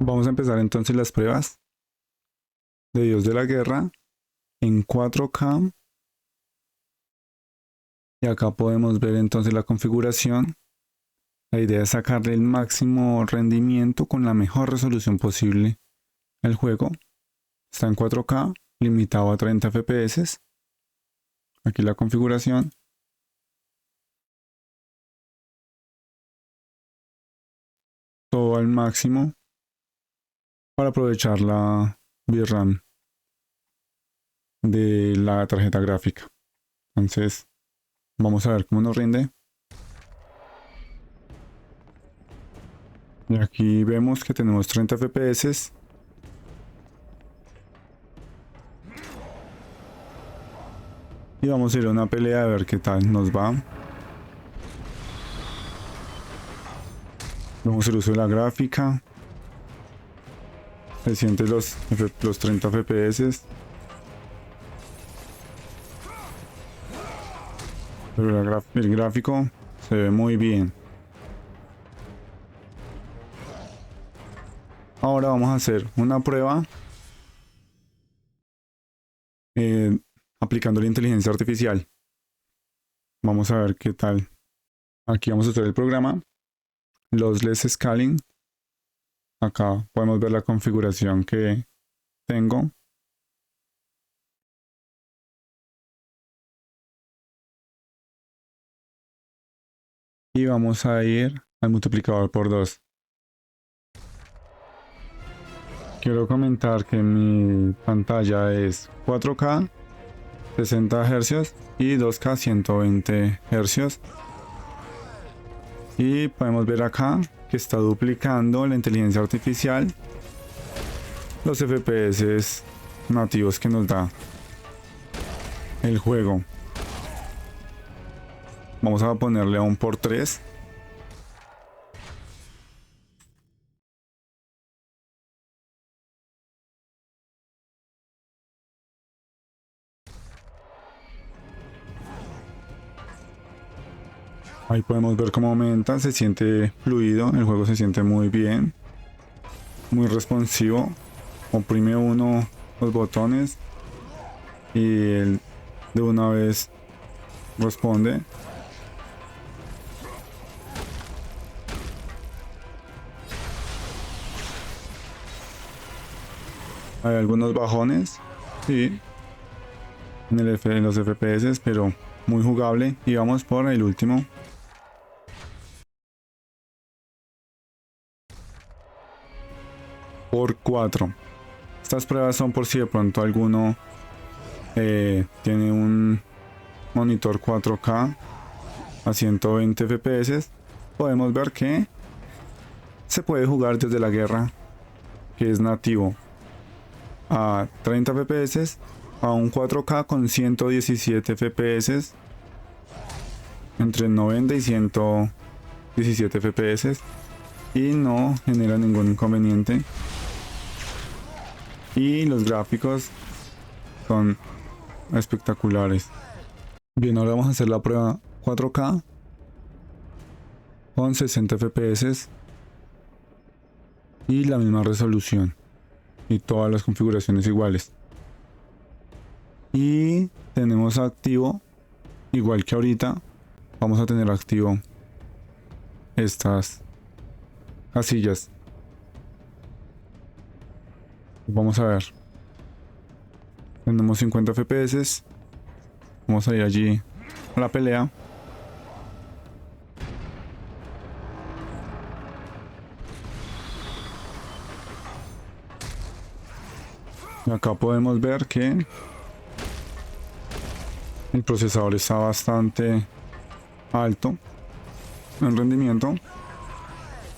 Vamos a empezar entonces las pruebas de Dios de la Guerra en 4K. Y acá podemos ver entonces la configuración. La idea es sacarle el máximo rendimiento con la mejor resolución posible al juego. Está en 4K, limitado a 30 FPS. Aquí la configuración. Todo al máximo para aprovechar la VRAM de la tarjeta gráfica. Entonces, vamos a ver cómo nos rinde. Y aquí vemos que tenemos 30 FPS. Y vamos a ir a una pelea a ver qué tal nos va. Vemos el uso de la gráfica. Se siente los 30 FPS. Pero el gráfico se ve muy bien. Ahora vamos a hacer una prueba aplicando la inteligencia artificial. Vamos a ver qué tal. Aquí vamos a hacer el programa Lossless Scaling. Acá podemos ver la configuración que tengo. Y vamos a ir al multiplicador por 2. Quiero comentar que mi pantalla es 4K 60 Hz y 2K 120 Hz. Y podemos ver acá que está duplicando la inteligencia artificial los FPS nativos que nos da el juego. Vamos a ponerle a 1x3. Ahí podemos ver cómo aumenta, se siente fluido, el juego se siente muy bien, muy responsivo. Oprime uno los botones y él de una vez responde. Hay algunos bajones, sí, en los FPS, pero muy jugable. Y vamos por el último. Por 4. Estas pruebas son por si de pronto alguno tiene un monitor 4K a 120 FPS. Podemos ver que se puede jugar desde la guerra, que es nativo, a 30 FPS, a un 4K con 117 FPS, entre 90 y 117 FPS, y no genera ningún inconveniente. Y los gráficos son espectaculares. Bien, ahora vamos a hacer la prueba 4K con 60 FPS y la misma resolución y todas las configuraciones iguales. Y tenemos activo, igual que ahorita, vamos a tener activo estas casillas. Vamos a ver. Tenemos 50 FPS. Vamos a ir allí a la pelea. Y acá podemos ver que el procesador está bastante alto en rendimiento.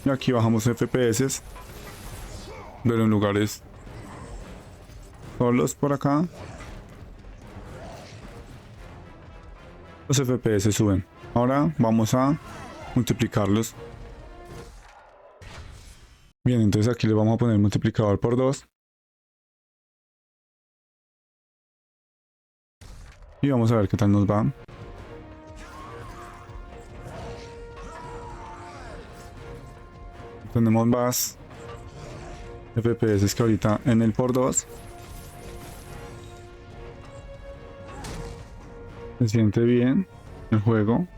Y aquí bajamos FPS. Pero en lugares solos por acá los FPS suben. Ahora vamos a multiplicarlos. Bien, entonces aquí le vamos a poner multiplicador por 2. Y vamos a ver qué tal nos va. Tenemos más FPS que ahorita en el por 2. Se siente bien el juego.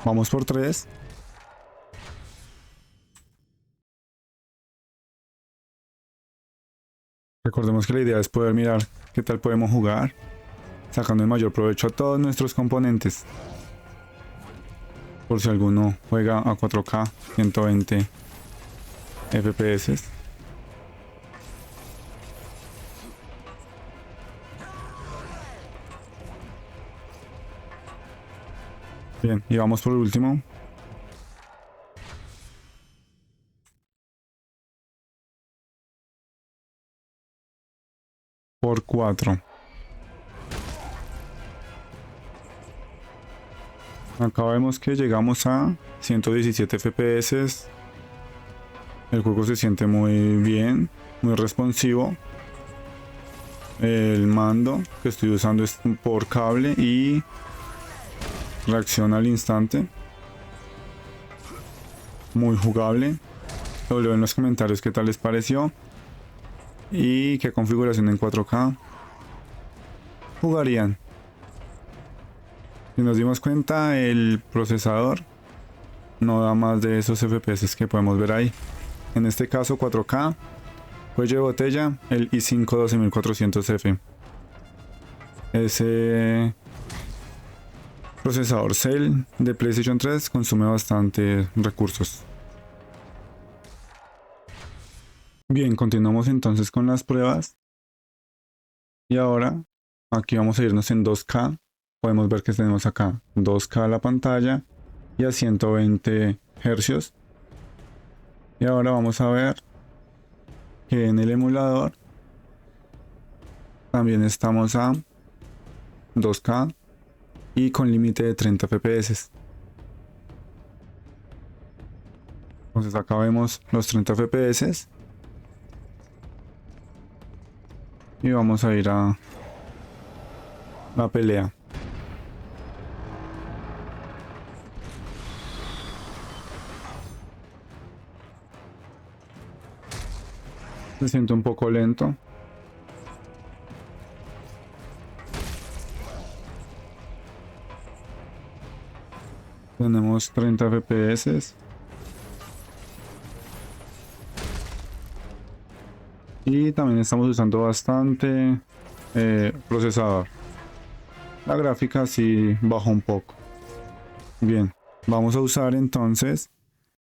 Vamos por 3. Recordemos que la idea es poder mirar qué tal podemos jugar, sacando el mayor provecho a todos nuestros componentes. Por si alguno juega a 4K 120 FPS. Bien, y vamos por el último. Por 4. Acá vemos que llegamos a 117 FPS. El juego se siente muy bien, muy responsivo. El mando que estoy usando es por cable y reacciona al instante. Muy jugable. Lo leo en los comentarios qué tal les pareció y qué configuración en 4K jugarían. Si nos dimos cuenta, el procesador no da más de esos FPS que podemos ver ahí. En este caso 4K, cuello de botella, el i5 12400F. Ese procesador Cell de PlayStation 3 consume bastante recursos. Bien, continuamos entonces con las pruebas. Y ahora, aquí vamos a irnos en 2K. Podemos ver que tenemos acá 2K la pantalla y a 120 Hz. Y ahora vamos a ver que en el emulador también estamos a 2K y con límite de 30 FPS. Entonces acá vemos los 30 FPS. Y vamos a ir a la pelea. Se siente un poco lento. Tenemos 30 FPS. Y también estamos usando bastante procesador. La gráfica sí bajó un poco. Bien, vamos a usar entonces.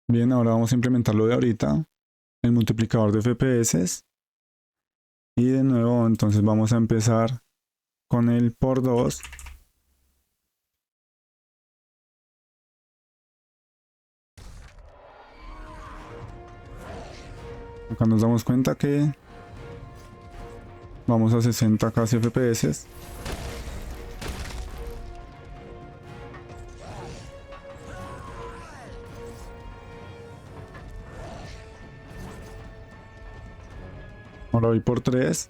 Bien, ahora vamos a implementar lo de ahorita. El multiplicador de FPS. Y de nuevo, entonces vamos a empezar con el por 2. Acá nos damos cuenta que vamos a 60 casi FPS. Ahora voy por 3.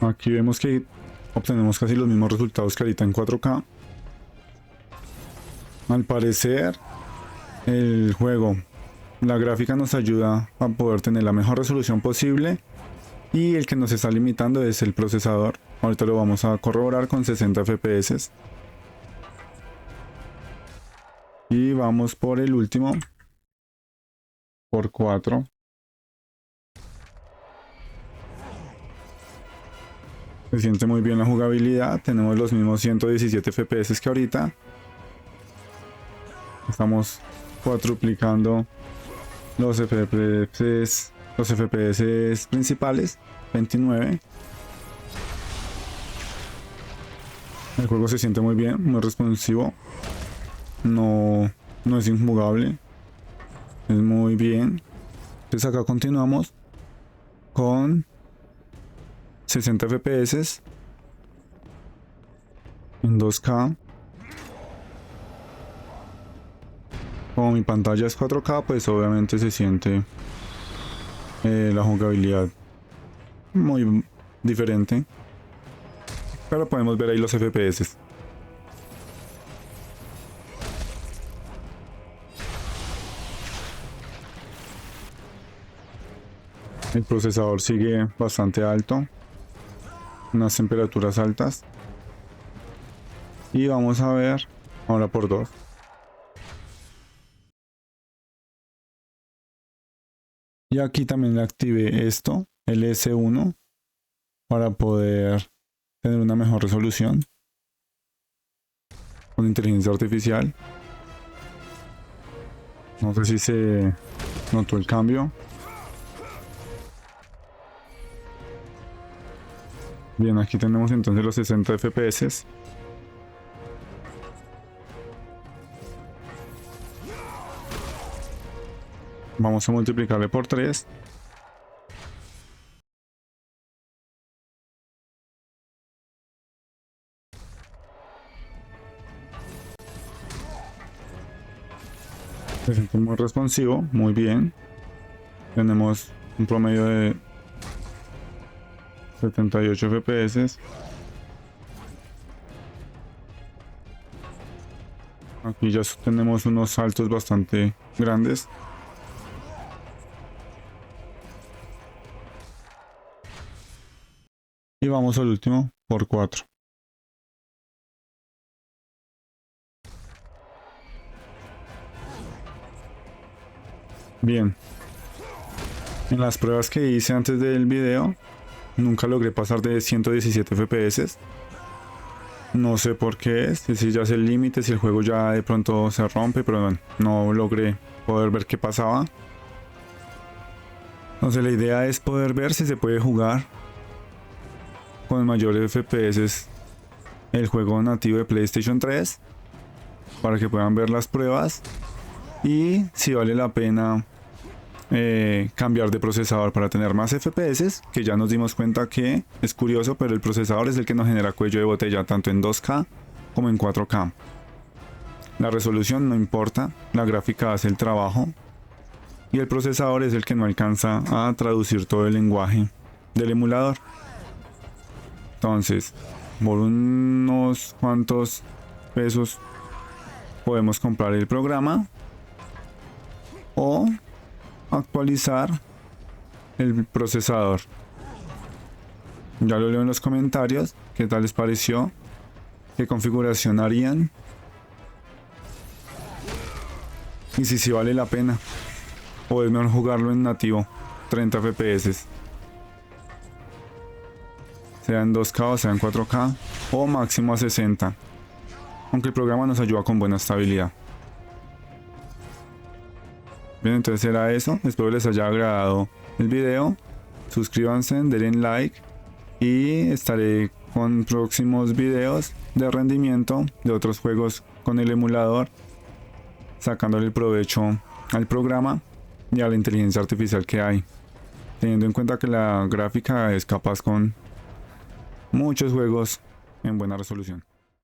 Aquí vemos que obtenemos casi los mismos resultados que ahorita en 4K. Al parecer, el juego, la gráfica nos ayuda a poder tener la mejor resolución posible. Y el que nos está limitando es el procesador. Ahorita lo vamos a corroborar con 60 FPS. Y vamos por el último. Por 4. Se siente muy bien la jugabilidad. Tenemos los mismos 117 FPS que ahorita. Estamos cuadruplicando los FPS principales. 29. El juego se siente muy bien, muy responsivo. No es injugable. Es muy bien. Entonces acá continuamos con 60 FPS en 2K. Como mi pantalla es 4K, pues obviamente se siente la jugabilidad muy diferente. Pero podemos ver ahí los FPS. El procesador sigue bastante alto, unas temperaturas altas. Y vamos a ver ahora por 2. Y aquí también le activé esto, el S1, para poder tener una mejor resolución con inteligencia artificial. No sé si se notó el cambio. Bien, aquí tenemos entonces los 60 FPS. Vamos a multiplicarle por 3. Se siente muy responsivo, muy bien. Tenemos un promedio de 78 FPS. Aquí ya tenemos unos saltos bastante grandes. Y vamos al último por 4. Bien. En las pruebas que hice antes del video, nunca logré pasar de 117 FPS. No sé por qué es, si ya es el límite, si el juego ya de pronto se rompe, pero bueno, no logré poder ver qué pasaba. Entonces la idea es poder ver si se puede jugar con mayores FPS el juego nativo de PlayStation 3 para que puedan ver las pruebas y si vale la pena cambiar de procesador para tener más FPS, que ya nos dimos cuenta que es curioso, pero el procesador es el que nos genera cuello de botella tanto en 2K como en 4K. La resolución no importa, la gráfica hace el trabajo y el procesador es el que no alcanza a traducir todo el lenguaje del emulador. Entonces, por unos cuantos pesos podemos comprar el programa o actualizar el procesador. Ya lo leo en los comentarios qué tal les pareció, qué configuración harían y si vale la pena o es mejor jugarlo en nativo 30 FPS, sea en 2K o sea en 4K o máximo a 60, aunque el programa nos ayuda con buena estabilidad. Bien, entonces era eso. Espero les haya agradado el video. Suscríbanse, denle like y estaré con próximos videos de rendimiento de otros juegos con el emulador, sacándole el provecho al programa y a la inteligencia artificial que hay, teniendo en cuenta que la gráfica es capaz con muchos juegos en buena resolución.